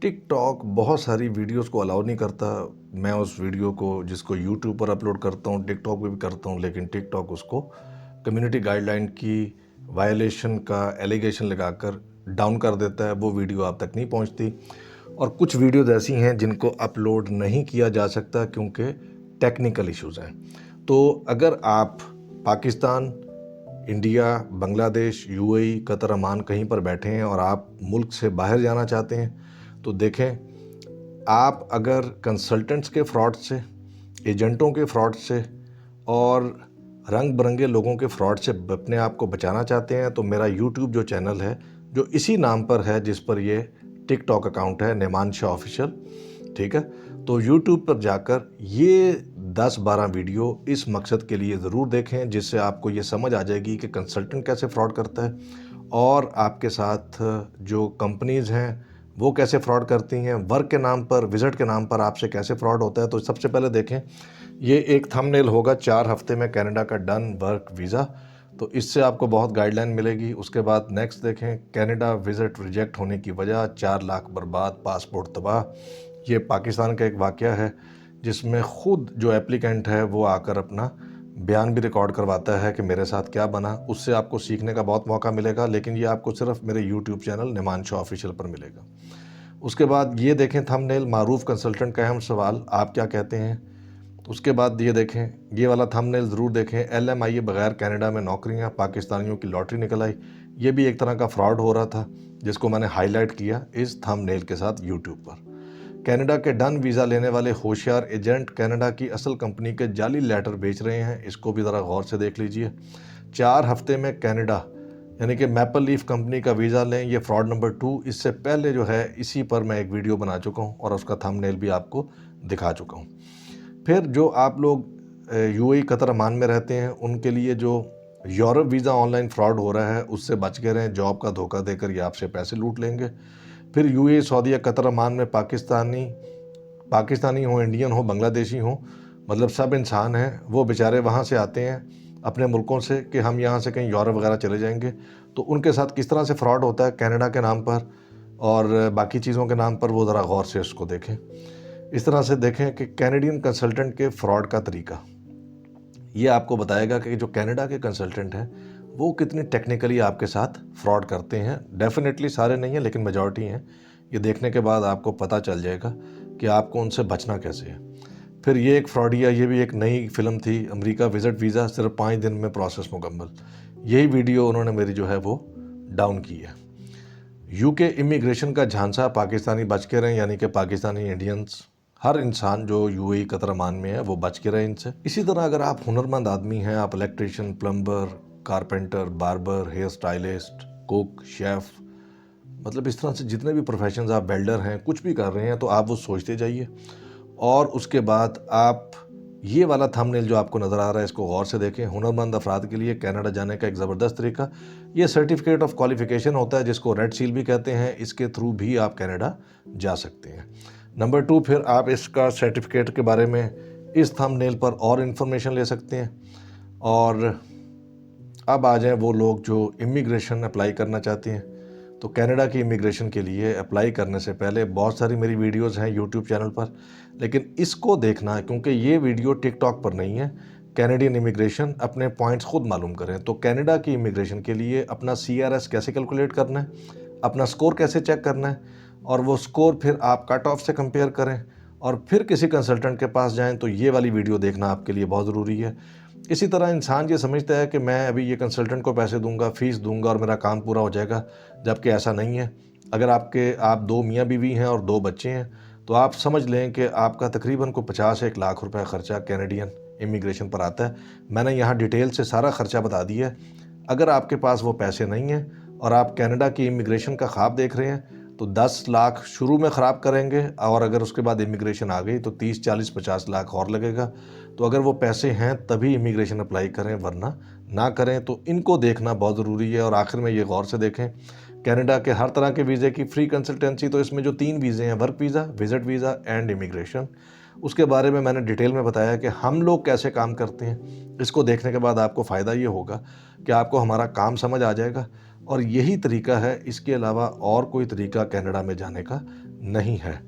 TikTok बहुत सारी videos को अलाउ नहीं करता। मैं उस वीडियो को जिसको यूट्यूब पर अपलोड करता हूँ टिकटॉक पे भी करता हूँ, लेकिन टिकटॉक उसको कम्युनिटी गाइडलाइन की वायलेशन का एलिगेशन लगाकर डाउन कर देता है। वो वीडियो आप तक नहीं पहुँचती। और कुछ वीडियोस ऐसी हैं जिनको अपलोड नहीं किया जा सकता क्योंकि टेक्निकल इश्यूज़ हैं। तो अगर आप Pakistan, India, Bangladesh, UAE, Qatar, Oman कहीं पर बैठे हैं और आप मुल्क से बाहर जाना चाहते हैं तो देखें, आप अगर कंसल्टेंट्स के फ्रॉड से, एजेंटों के फ्रॉड से और रंग बिरंगे लोगों के फ्रॉड से अपने आप को बचाना चाहते हैं तो मेरा यूट्यूब जो चैनल है, जो इसी नाम पर है जिस पर ये टिकटॉक अकाउंट है, नेमान शाह ऑफिशियल, ठीक है। तो यूट्यूब पर जाकर ये 10-12 वीडियो इस मकसद के लिए ज़रूर देखें जिससे आपको ये समझ आ जाएगी कि कंसल्टेंट कैसे फ्रॉड करता है और आपके साथ जो कंपनीज़ हैं वो कैसे फ्रॉड करती हैं, वर्क के नाम पर, विज़िट के नाम पर आपसे कैसे फ्रॉड होता है। तो सबसे पहले देखें, ये एक थंबनेल होगा 4 हफ्ते में कनाडा का डन वर्क वीज़ा, तो इससे आपको बहुत गाइडलाइन मिलेगी। उसके बाद नेक्स्ट देखें, कनाडा विज़िट रिजेक्ट होने की वजह, 4 लाख बर्बाद, पासपोर्ट तबाह। ये पाकिस्तान का एक वाक़या है जिसमें ख़ुद जो एप्लीकेंट है वो आकर अपना बयान भी रिकॉर्ड करवाता है कि मेरे साथ क्या बना। उससे आपको सीखने का बहुत मौका मिलेगा, लेकिन ये आपको सिर्फ मेरे यूट्यूब चैनल नेमान शाह ऑफिशियल पर मिलेगा। उसके बाद ये देखें थंबनेल, मारूफ कंसल्टेंट का अहम सवाल, आप क्या कहते हैं। उसके बाद ये देखें, ये वाला थंबनेल ज़रूर देखें, LMIA बगैर कनाडा में नौकरियां, पाकिस्तानियों की लॉटरी निकल आई। ये भी एक तरह का फ्रॉड हो रहा था जिसको मैंने हाईलाइट किया इस थंबनेल के साथ यूट्यूब पर। कनाडा के डन वीज़ा लेने वाले होशियार एजेंट कनाडा की असल कंपनी के जाली लेटर बेच रहे हैं, इसको भी ज़रा गौर से देख लीजिए। 4 हफ्ते में कनाडा यानी कि मैपल लीफ कंपनी का वीज़ा लें, ये फ्रॉड नंबर 2। इससे पहले जो है इसी पर मैं एक वीडियो बना चुका हूँ और उसका थंबनेल भी आपको दिखा चुका हूँ। फिर जो आप लोग यूएई, कतर, अमान में रहते हैं उनके लिए जो यूरोप वीज़ा ऑनलाइन फ्रॉड हो रहा है उससे बच के रहें। जॉब का धोखा देकर ये आपसे पैसे लूट लेंगे। फिर यूएई, सऊदी, कतर, अमान में पाकिस्तानी हो, इंडियन हो, बांग्लादेशी हो, मतलब सब इंसान हैं, वो बेचारे वहाँ से आते हैं अपने मुल्कों से कि हम यहाँ से कहीं यूरोप वगैरह चले जाएंगे। तो उनके साथ किस तरह से फ्रॉड होता है कनाडा के नाम पर और बाकी चीज़ों के नाम पर, वो ज़रा गौर से उसको देखें। इस तरह से देखें कि कैनेडियन कंसल्टेंट के फ्रॉड का तरीका ये आपको बताएगा कि जो कनाडा के कंसल्टेंट हैं वो कितनी टेक्निकली आपके साथ फ्रॉड करते हैं। डेफिनेटली सारे नहीं हैं, लेकिन मेजॉरिटी हैं। ये देखने के बाद आपको पता चल जाएगा कि आपको उनसे बचना कैसे है। फिर ये एक फ्रॉडिया, ये भी एक नई फिल्म थी, अमेरिका विज़िट वीज़ा, सिर्फ 5 दिन में प्रोसेस मुकम्मल। यही वीडियो उन्होंने मेरी जो है वो डाउन की है। यूके इमिग्रेशन का झांसा, पाकिस्तानी बच के रहें, यानी कि पाकिस्तानी इंडियंस, हर इंसान जो यूएई, कतर, अमान में है वो बच के रहे इनसे। इसी तरह अगर आप हुनरमंद आदमी हैं, आप electrician, plumber, carpenter, barber, hair stylist, cook, chef, मतलब इस तरह से जितने भी प्रोफेशंस, आप वेल्डर हैं, कुछ भी कर रहे हैं, तो आप वो सोचते जाइए। और उसके बाद आप ये वाला थंबनेल जो आपको नज़र आ रहा है इसको गौर से देखें। हुनरमंद अफराद के लिए कनाडा जाने का एक ज़बरदस्त तरीका, ये सर्टिफिकेट ऑफ क्वालिफ़िकेशन होता है जिसको रेड सील भी कहते हैं। इसके थ्रू भी आप कनाडा जा सकते हैं। नंबर 2, फिर आप इसका सर्टिफिकेट के बारे में इस थंबनेल पर और इन्फॉर्मेशन ले सकते हैं। और अब आ जाएं वो लोग जो इमिग्रेशन अप्लाई करना चाहते हैं। तो कनाडा की इमिग्रेशन के लिए अप्लाई करने से पहले बहुत सारी मेरी वीडियोस हैं यूट्यूब चैनल पर, लेकिन इसको देखना है क्योंकि ये वीडियो टिकटॉक पर नहीं है। कैनेडियन इमिग्रेशन, अपने पॉइंट्स खुद मालूम करें। तो कनाडा की इमिग्रेशन के लिए अपना CRS कैसे कैलकुलेट करना है, अपना स्कोर कैसे चेक करना है, और वो स्कोर फिर आप कट ऑफ से कंपेयर करें और फिर किसी कंसल्टेंट के पास जाएं, तो ये वाली वीडियो देखना आपके लिए बहुत ज़रूरी है। इसी तरह इंसान ये समझता है कि मैं अभी ये कंसल्टेंट को पैसे दूंगा, फीस दूंगा और मेरा काम पूरा हो जाएगा, जबकि ऐसा नहीं है। अगर आप 2 मियाँ बीवी हैं और 2 बच्चे हैं तो आप समझ लें कि आपका तकरीबन को 50 से 1 लाख रुपए खर्चा कैनेडियन इमिग्रेशन पर आता है। मैंने यहाँ डिटेल से सारा खर्चा बता दिया है। अगर आपके पास वो पैसे नहीं हैं और आप कनाडा की इमिग्रेशन का ख्वाब देख रहे हैं तो 10 लाख शुरू में ख़राब करेंगे, और अगर उसके बाद इमिग्रेशन आ गई तो 30, 40, 50 लाख और लगेगा। तो अगर वो पैसे हैं तभी इमिग्रेशन अप्लाई करें, वरना ना करें। तो इनको देखना बहुत ज़रूरी है। और आखिर में ये गौर से देखें, कनाडा के हर तरह के वीज़े की फ्री कंसल्टेंसी, तो इसमें जो 3 वीज़े हैं, work visa, visit visa and immigration, उसके बारे में मैंने डिटेल में बताया कि हम लोग कैसे काम करते हैं। इसको देखने के बाद आपको फ़ायदा ये होगा कि आपको हमारा काम समझ आ जाएगा और यही तरीका है, इसके अलावा और कोई तरीका कनाडा में जाने का नहीं है।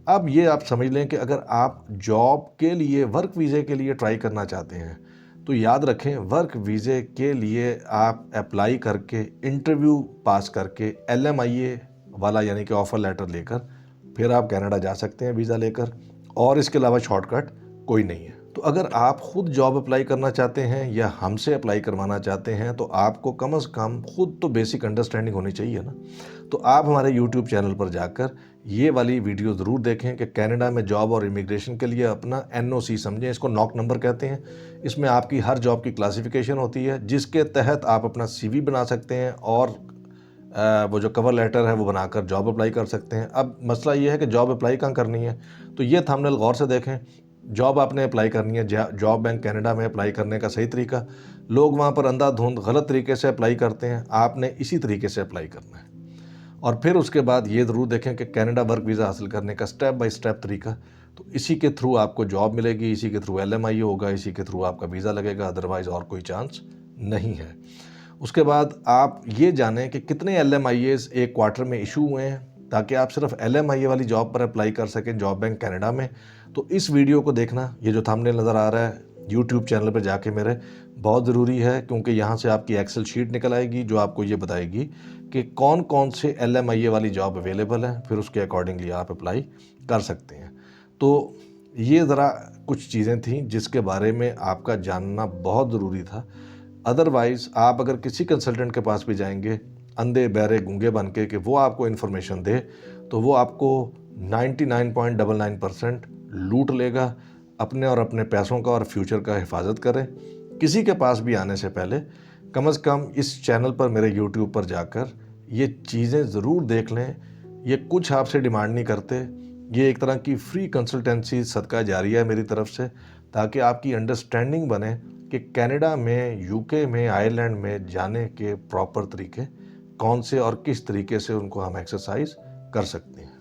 अब ये आप समझ लें कि अगर आप जॉब के लिए, वर्क वीज़े के लिए ट्राई करना चाहते हैं, तो याद रखें वर्क वीज़े के लिए आप अप्लाई करके, इंटरव्यू पास करके, LMIA वाला यानी कि ऑफ़र लेटर लेकर फिर आप कनाडा जा सकते हैं वीज़ा लेकर, और इसके अलावा शॉर्टकट कोई नहीं है। तो अगर आप खुद जॉब अप्लाई करना चाहते हैं या हमसे अप्लाई करवाना चाहते हैं, तो आपको कम से कम खुद तो बेसिक अंडरस्टैंडिंग होनी चाहिए ना। तो आप हमारे यूट्यूब चैनल पर जाकर ये वाली वीडियो ज़रूर देखें कि कनाडा में जॉब और इमिग्रेशन के लिए अपना NOC समझें, इसको नॉक नंबर कहते हैं। इसमें आपकी हर जॉब की क्लासिफिकेशन होती है, जिसके तहत आप अपना CV बना सकते हैं और वो जो कवर लेटर है वो बनाकर जॉब अप्लाई कर सकते हैं। अब मसला ये है कि जॉब अप्लाई कहाँ करनी है, तो ये थंबनेल गौर से देखें। जॉब आपने अप्लाई करनी है, जॉब बैंक कनाडा में अप्लाई करने का सही तरीका, लोग वहाँ पर अंधाधुंध गलत तरीके से अप्लाई करते हैं, आपने इसी तरीके से अप्लाई करना है। और फिर उसके बाद ये ज़रूर देखें कि कनाडा वर्क वीज़ा हासिल करने का स्टेप बाय स्टेप तरीका, तो इसी के थ्रू आपको जॉब मिलेगी, इसी के थ्रू LMIA होगा, इसी के थ्रू आपका वीज़ा लगेगा, अदरवाइज़ और कोई चांस नहीं है। उसके बाद आप ये जानें कि कितने LMIAs एक क्वार्टर में इशू हुए हैं, ताकि आप सिर्फ LMIA वाली जॉब पर अप्लाई कर सकें जॉब बैंक कनाडा में। तो इस वीडियो को देखना, ये जो थंबनेल नज़र आ रहा है यूट्यूब चैनल पर जाके मेरे, बहुत ज़रूरी है, क्योंकि यहाँ से आपकी एक्सेल शीट निकल आएगी जो आपको ये बताएगी कि कौन कौन से LMIA वाली जॉब अवेलेबल है, फिर उसके अकॉर्डिंगली आप अप्लाई कर सकते हैं। तो ये ज़रा कुछ चीज़ें थी जिसके बारे में आपका जानना बहुत ज़रूरी था। अदरवाइज़ आप अगर किसी कंसल्टेंट के पास भी जाएंगे अंधे बहरे गूंगे बन के कि वो आपको इन्फॉर्मेशन दे, तो वो आपको 99.99% लूट लेगा। अपने और अपने पैसों का और फ्यूचर का हिफाजत करें। किसी के पास भी आने से पहले कम से कम इस चैनल पर, मेरे यूट्यूब पर जाकर ये चीज़ें ज़रूर देख लें। ये कुछ आपसे डिमांड नहीं करते, ये एक तरह की फ्री कंसल्टेंसी सदका जारिया है मेरी तरफ से, ताकि आपकी अंडरस्टैंडिंग बने कि कनाडा में, UK में, आयरलैंड में जाने के प्रॉपर तरीके कौन से और किस तरीके से उनको हम एक्सरसाइज कर सकते हैं।